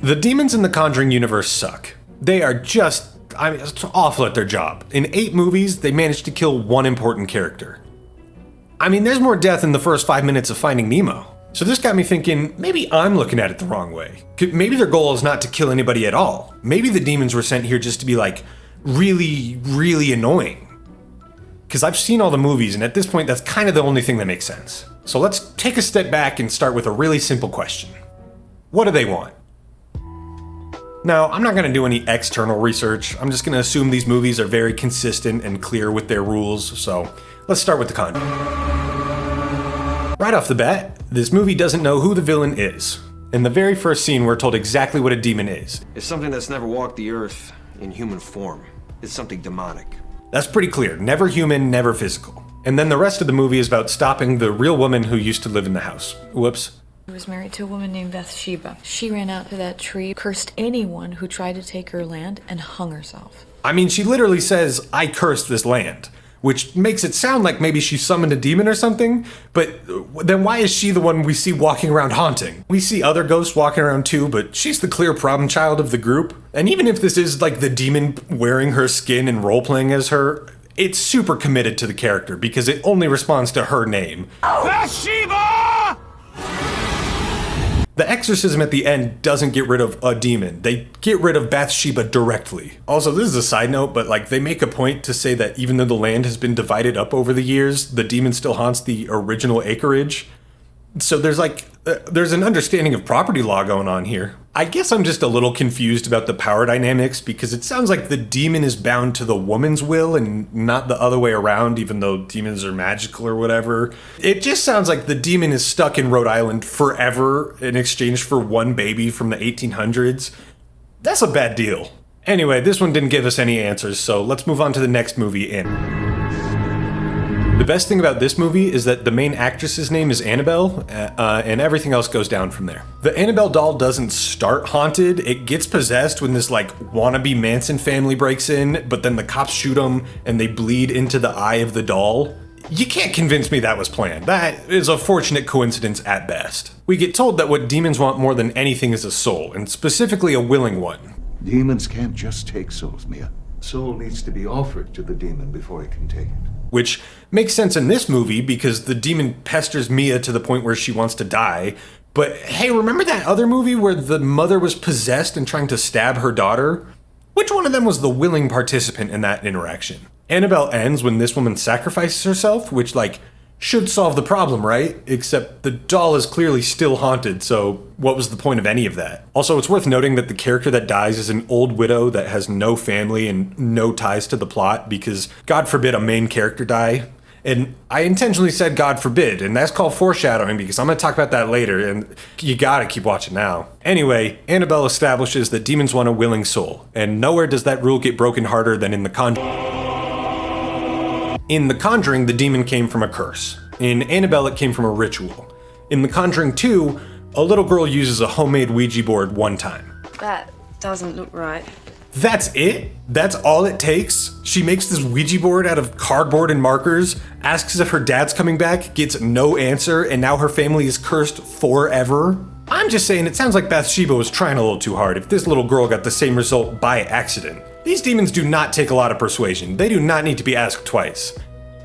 The demons in the Conjuring universe suck. They are just, it's awful at their job. In 8 movies, they managed to kill one important character. I mean, there's more death in the first 5 minutes of Finding Nemo. So this got me thinking, maybe I'm looking at it the wrong way. Maybe their goal is not to kill anybody at all. Maybe the demons were sent here just to be like, really, really annoying. Because I've seen all the movies, and at this point, that's kind of the only thing that makes sense. So let's take a step back and start with a really simple question. What do they want? Now, I'm not going to do any external research. I'm just going to assume these movies are very consistent and clear with their rules, so let's start with The Conjuring. Right off the bat, this movie doesn't know who the villain is. In the very first scene, we're told exactly what a demon is. It's something that's never walked the earth in human form. It's something demonic. That's pretty clear. Never human, never physical. And then the rest of the movie is about stopping the real woman who used to live in the house. Whoops. He was married to a woman named Bathsheba. She ran out to that tree, cursed anyone who tried to take her land, and hung herself. I mean, she literally says, "I cursed this land," which makes it sound like maybe she summoned a demon or something, but then why is she the one we see walking around haunting? We see other ghosts walking around too, but she's the clear problem child of the group. And even if this is like the demon wearing her skin and role-playing as her, it's super committed to the character because it only responds to her name. Bathsheba! The exorcism at the end doesn't get rid of a demon. They get rid of Bathsheba directly. Also, this is a side note, but like they make a point to say that even though the land has been divided up over the years, the demon still haunts the original acreage. So there's an understanding of property law going on here. I guess I'm just a little confused about the power dynamics because it sounds like the demon is bound to the woman's will and not the other way around, even though demons are magical or whatever. It just sounds like the demon is stuck in Rhode Island forever in exchange for one baby from the 1800s. That's a bad deal. Anyway, this one didn't give us any answers, so let's move on to the next movie in. The best thing about this movie is that the main actress's name is Annabelle, and everything else goes down from there. The Annabelle doll doesn't start haunted, it gets possessed when this like wannabe Manson family breaks in, but then the cops shoot them and they bleed into the eye of the doll. You can't convince me that was planned. That is a fortunate coincidence at best. We get told that what demons want more than anything is a soul, and specifically a willing one. Demons can't just take souls, Mia. Soul needs to be offered to the demon before he can take it. Which makes sense in this movie because the demon pesters Mia to the point where she wants to die. But hey, remember that other movie where the mother was possessed and trying to stab her daughter? Which one of them was the willing participant in that interaction? Annabelle ends when this woman sacrifices herself, which should solve the problem, right? Except the doll is clearly still haunted, so what was the point of any of that? Also, it's worth noting that the character that dies is an old widow that has no family and no ties to the plot because, God forbid, a main character die. And I intentionally said God forbid, and that's called foreshadowing because I'm going to talk about that later, and you gotta keep watching now. Anyway, Annabelle establishes that demons want a willing soul, and nowhere does that rule get broken harder than in The Conjuring. In The Conjuring, the demon came from a curse. In Annabelle, it came from a ritual. In The Conjuring 2, a little girl uses a homemade Ouija board one time. That doesn't look right. That's it? That's all it takes? She makes this Ouija board out of cardboard and markers, asks if her dad's coming back, gets no answer, and now her family is cursed forever? I'm just saying, it sounds like Bathsheba was trying a little too hard if this little girl got the same result by accident. These demons do not take a lot of persuasion. They do not need to be asked twice.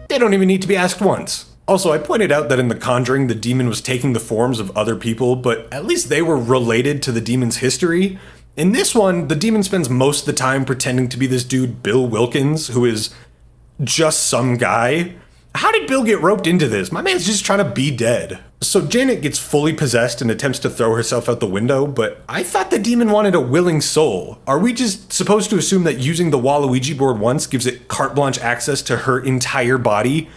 They don't even need to be asked once. Also, I pointed out that in The Conjuring, the demon was taking the forms of other people, but at least they were related to the demon's history. In this one, the demon spends most of the time pretending to be this dude, Bill Wilkins, who is just some guy. How did Bill get roped into this? My man's just trying to be dead. So Janet gets fully possessed and attempts to throw herself out the window, but I thought the demon wanted a willing soul. Are we just supposed to assume that using the Waluigi board once gives it carte blanche access to her entire body?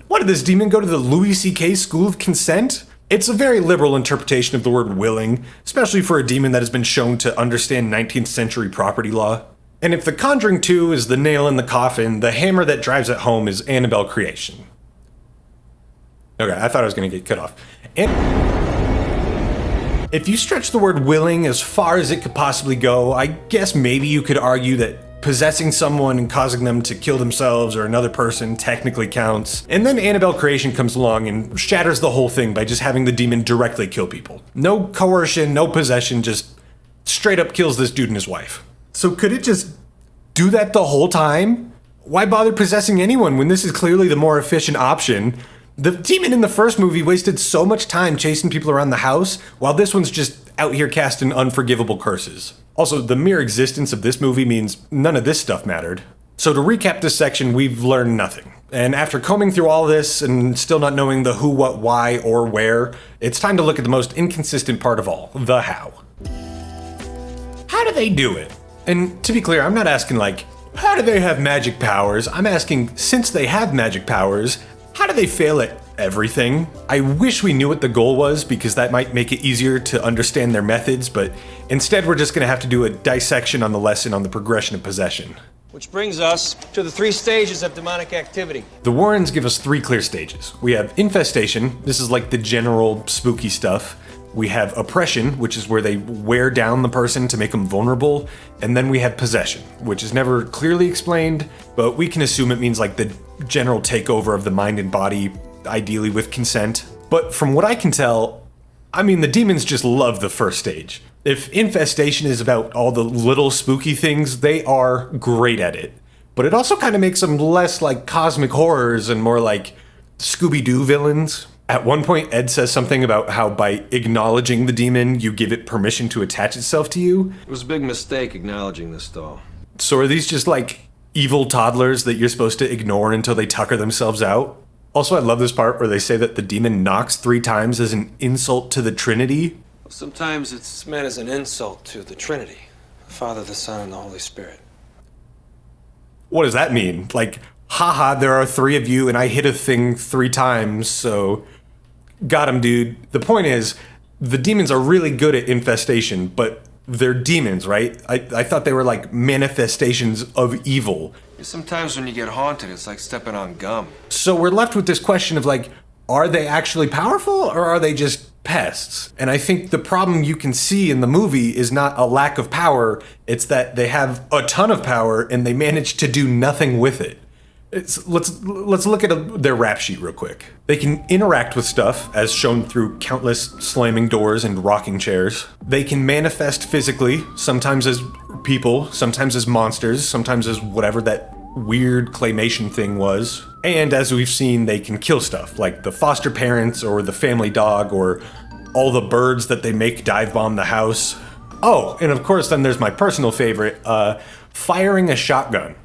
What, did this demon go to the Louis C.K. School of Consent? It's a very liberal interpretation of the word willing, especially for a demon that has been shown to understand 19th century property law. And if The Conjuring 2 is the nail in the coffin, the hammer that drives it home is Annabelle creation. Okay, I thought I was going to get cut off. And if you stretch the word willing as far as it could possibly go, I guess maybe you could argue that possessing someone and causing them to kill themselves or another person technically counts. And then Annabelle creation comes along and shatters the whole thing by just having the demon directly kill people. No coercion, no possession, just straight up kills this dude and his wife. So could it just do that the whole time? Why bother possessing anyone when this is clearly the more efficient option? The demon in the first movie wasted so much time chasing people around the house, while this one's just out here casting unforgivable curses. Also, the mere existence of this movie means none of this stuff mattered. So to recap this section, we've learned nothing. And after combing through all this and still not knowing the who, what, why, or where, it's time to look at the most inconsistent part of all, the how. How do they do it? And to be clear, I'm not asking like, how do they have magic powers? I'm asking, since they have magic powers, how do they fail at everything? I wish we knew what the goal was, because that might make it easier to understand their methods, but instead we're just gonna have to do a dissection on the lesson on the progression of possession. Which brings us to the 3 stages of demonic activity. The Warrens give us 3 clear stages. We have infestation, this is like the general spooky stuff. We have oppression, which is where they wear down the person to make them vulnerable. And then we have possession, which is never clearly explained, but we can assume it means like the general takeover of the mind and body, ideally with consent. But from what I can tell, I mean, the demons just love the first stage. If infestation is about all the little spooky things, they are great at it. But it also kind of makes them less like cosmic horrors and more like Scooby-Doo villains. At one point, Ed says something about how by acknowledging the demon, you give it permission to attach itself to you. It was a big mistake acknowledging this, though. So are these just like evil toddlers that you're supposed to ignore until they tucker themselves out? Also, I love this part where they say that the demon knocks 3 times as an insult to the Trinity. Sometimes it's meant as an insult to the Trinity, the Father, the Son, and the Holy Spirit. What does that mean? Like, haha, there are 3 of you and I hit a thing 3 times, so got him, dude. The point is, the demons are really good at infestation, but they're demons, right? I thought they were like manifestations of evil. Sometimes when you get haunted, it's like stepping on gum. So we're left with this question of like, are they actually powerful or are they just pests? And I think the problem you can see in the movie is not a lack of power, it's that they have a ton of power and they manage to do nothing with it. Let's look at their rap sheet real quick. They can interact with stuff, as shown through countless slamming doors and rocking chairs. They can manifest physically, sometimes as people, sometimes as monsters, sometimes as whatever that weird claymation thing was. And as we've seen, they can kill stuff, like the foster parents or the family dog or all the birds that they make dive bomb the house. Oh, and of course then there's my personal favorite, firing a shotgun.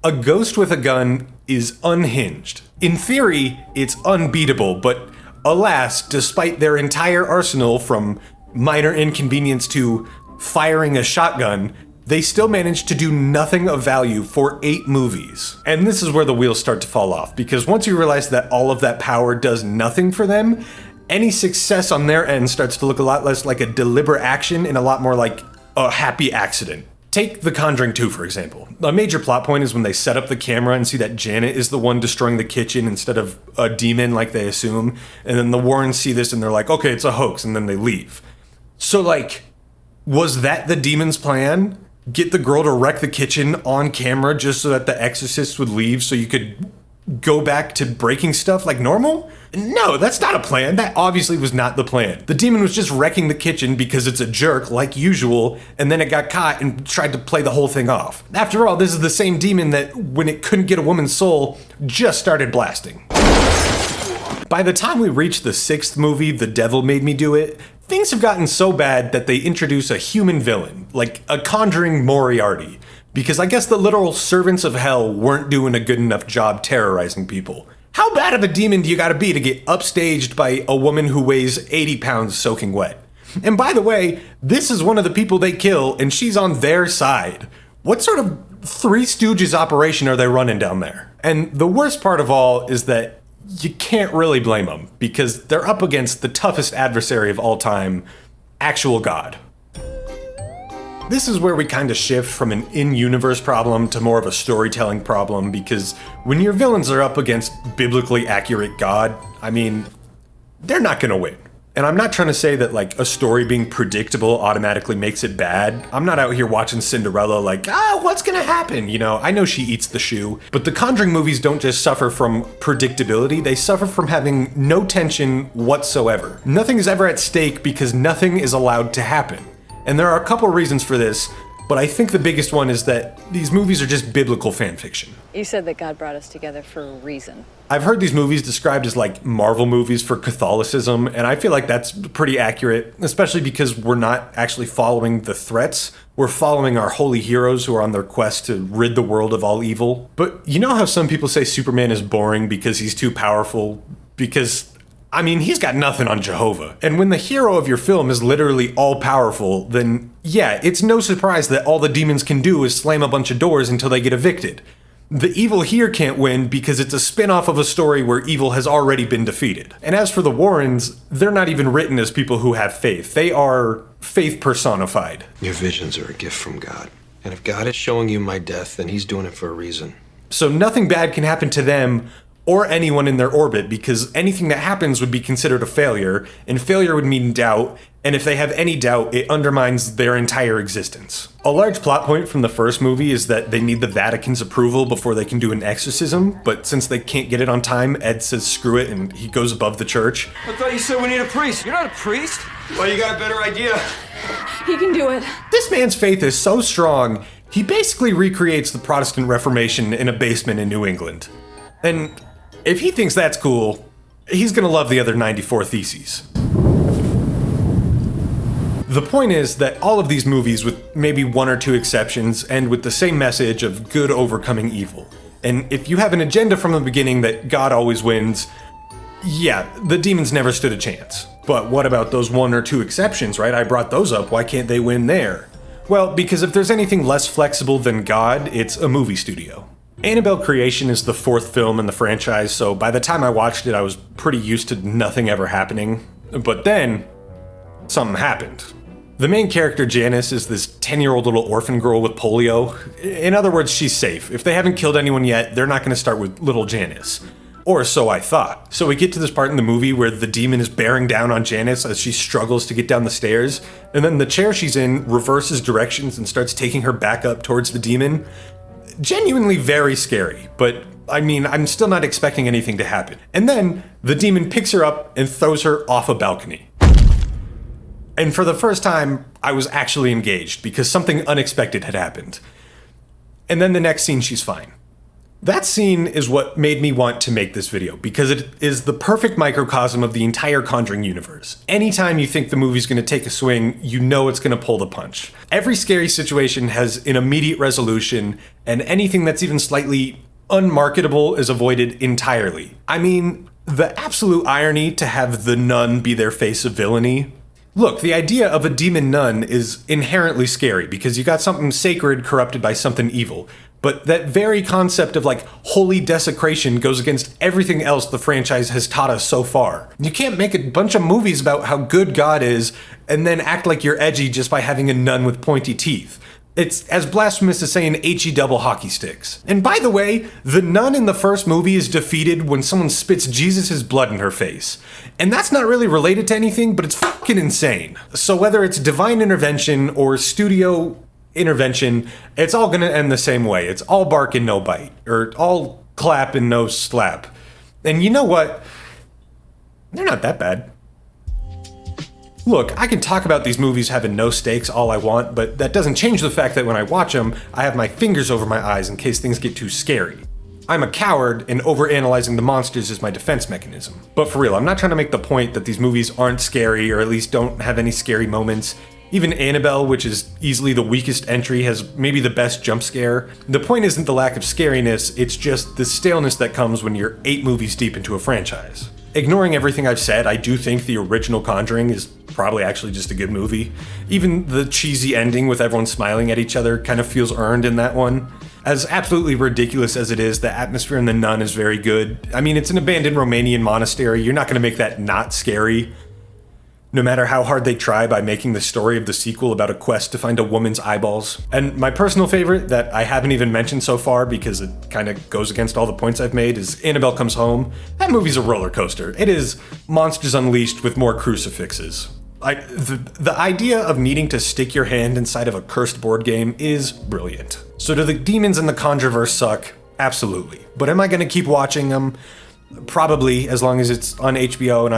A ghost with a gun is unhinged. In theory, it's unbeatable, but alas, despite their entire arsenal from minor inconvenience to firing a shotgun, they still managed to do nothing of value for 8 movies. And this is where the wheels start to fall off, because once you realize that all of that power does nothing for them, any success on their end starts to look a lot less like a deliberate action and a lot more like a happy accident. Take The Conjuring 2, for example. A major plot point is when they set up the camera and see that Janet is the one destroying the kitchen instead of a demon like they assume, and then the Warrens see this and they're like, okay, it's a hoax, and then they leave. So like, was that the demon's plan? Get the girl to wreck the kitchen on camera just so that the exorcist would leave so you could go back to breaking stuff like normal? No, that's not a plan. That obviously was not the plan. The demon was just wrecking the kitchen because it's a jerk, like usual, and then it got caught and tried to play the whole thing off. After all, this is the same demon that, when it couldn't get a woman's soul, just started blasting. By the time we reach the 6th movie, The Devil Made Me Do It, things have gotten so bad that they introduce a human villain, like a Conjuring Moriarty, because I guess the literal servants of hell weren't doing a good enough job terrorizing people. How bad of a demon do you gotta be to get upstaged by a woman who weighs 80 pounds soaking wet? And by the way, this is one of the people they kill, and she's on their side. What sort of Three Stooges operation are they running down there? And the worst part of all is that you can't really blame them, because they're up against the toughest adversary of all time, actual God. This is where we kind of shift from an in-universe problem to more of a storytelling problem, because when your villains are up against biblically accurate God, I mean, they're not gonna win. And I'm not trying to say that like a story being predictable automatically makes it bad. I'm not out here watching Cinderella like, what's gonna happen? You know, I know she eats the shoe. But the Conjuring movies don't just suffer from predictability, they suffer from having no tension whatsoever. Nothing is ever at stake because nothing is allowed to happen. And there are a couple reasons for this, but I think the biggest one is that these movies are just biblical fan fiction. You said that God brought us together for a reason. I've heard these movies described as like Marvel movies for Catholicism, and I feel like that's pretty accurate, especially because we're not actually following the threats. We're following our holy heroes who are on their quest to rid the world of all evil. But you know how some people say Superman is boring because he's too powerful? Because I mean, he's got nothing on Jehovah. And when the hero of your film is literally all-powerful, then yeah, it's no surprise that all the demons can do is slam a bunch of doors until they get evicted. The evil here can't win because it's a spin-off of a story where evil has already been defeated. And as for the Warrens, they're not even written as people who have faith. They are faith personified. Your visions are a gift from God. And if God is showing you my death, then he's doing it for a reason. So nothing bad can happen to them or anyone in their orbit, because anything that happens would be considered a failure, and failure would mean doubt, and if they have any doubt, it undermines their entire existence. A large plot point from the first movie is that they need the Vatican's approval before they can do an exorcism, but since they can't get it on time, Ed says screw it, and he goes above the church. I thought you said we need a priest. You're not a priest. Well, you got a better idea. He can do it. This man's faith is so strong, he basically recreates the Protestant Reformation in a basement in New England. And if he thinks that's cool, he's gonna love the other 94 theses. The point is that all of these movies, with maybe one or two exceptions, end with the same message of good overcoming evil. And if you have an agenda from the beginning that God always wins, yeah, the demons never stood a chance. But what about those one or two exceptions, right? I brought those up, why can't they win there? Well, because if there's anything less flexible than God, it's a movie studio. Annabelle Creation is the fourth film in the franchise, so by the time I watched it, I was pretty used to nothing ever happening. But then, something happened. The main character, Janice, is this 10-year-old little orphan girl with polio. In other words, she's safe. If they haven't killed anyone yet, they're not going to start with little Janice. Or so I thought. So we get to this part in the movie where the demon is bearing down on Janice as she struggles to get down the stairs, and then the chair she's in reverses directions and starts taking her back up towards the demon. Genuinely very scary, but I mean, I'm still not expecting anything to happen. And then the demon picks her up and throws her off a balcony. And for the first time, I was actually engaged because something unexpected had happened. And then the next scene, she's fine. That scene is what made me want to make this video, because it is the perfect microcosm of the entire Conjuring universe. Anytime you think the movie's gonna take a swing, you know it's gonna pull the punch. Every scary situation has an immediate resolution, and anything that's even slightly unmarketable is avoided entirely. I mean, the absolute irony to have the nun be their face of villainy. Look, the idea of a demon nun is inherently scary because you got something sacred corrupted by something evil. But that very concept of like holy desecration goes against everything else the franchise has taught us so far. You can't make a bunch of movies about how good God is and then act like you're edgy just by having a nun with pointy teeth. It's as blasphemous as saying HE double hockey sticks. And by the way, the nun in the first movie is defeated when someone spits Jesus' blood in her face. And that's not really related to anything, but it's fucking insane. So whether it's divine intervention or studio intervention, it's all gonna end the same way. It's all bark and no bite, or all clap and no slap. And you know what? They're not that bad. Look, I can talk about these movies having no stakes all I want, but that doesn't change the fact that when I watch them, I have my fingers over my eyes in case things get too scary. I'm a coward, and overanalyzing the monsters is my defense mechanism. But for real, I'm not trying to make the point that these movies aren't scary, or at least don't have any scary moments. Even Annabelle, which is easily the weakest entry, has maybe the best jump scare. The point isn't the lack of scariness, it's just the staleness that comes when you're 8 movies deep into a franchise. Ignoring everything I've said, I do think the original Conjuring is probably actually just a good movie. Even the cheesy ending with everyone smiling at each other kind of feels earned in that one. As absolutely ridiculous as it is, the atmosphere in The Nun is very good. I mean, it's an abandoned Romanian monastery, you're not going to make that not scary. no matter how hard they try by making the story of the sequel about a quest to find a woman's eyeballs. And my personal favorite that I haven't even mentioned so far because it kind of goes against all the points I've made is Annabelle Comes Home. That movie's a roller coaster. It is Monsters Unleashed with more crucifixes. The idea of needing to stick your hand inside of a cursed board game is brilliant. So do the demons in the Conjureverse suck? Absolutely. But am I going to keep watching them? Probably, as long as it's on HBO and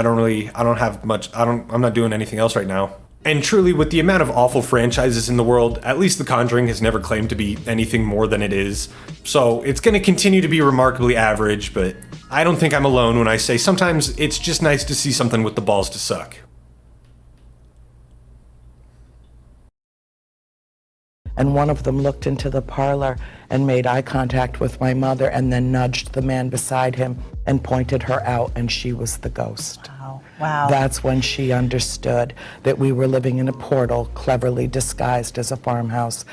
I'm not doing anything else right now. And truly, with the amount of awful franchises in the world, at least The Conjuring has never claimed to be anything more than it is. So it's going to continue to be remarkably average, but I don't think I'm alone when I say sometimes it's just nice to see something with the balls to suck. And one of them looked into the parlor and made eye contact with my mother and then nudged the man beside him and pointed her out, and she was the ghost. Wow. That's when she understood that we were living in a portal cleverly disguised as a farmhouse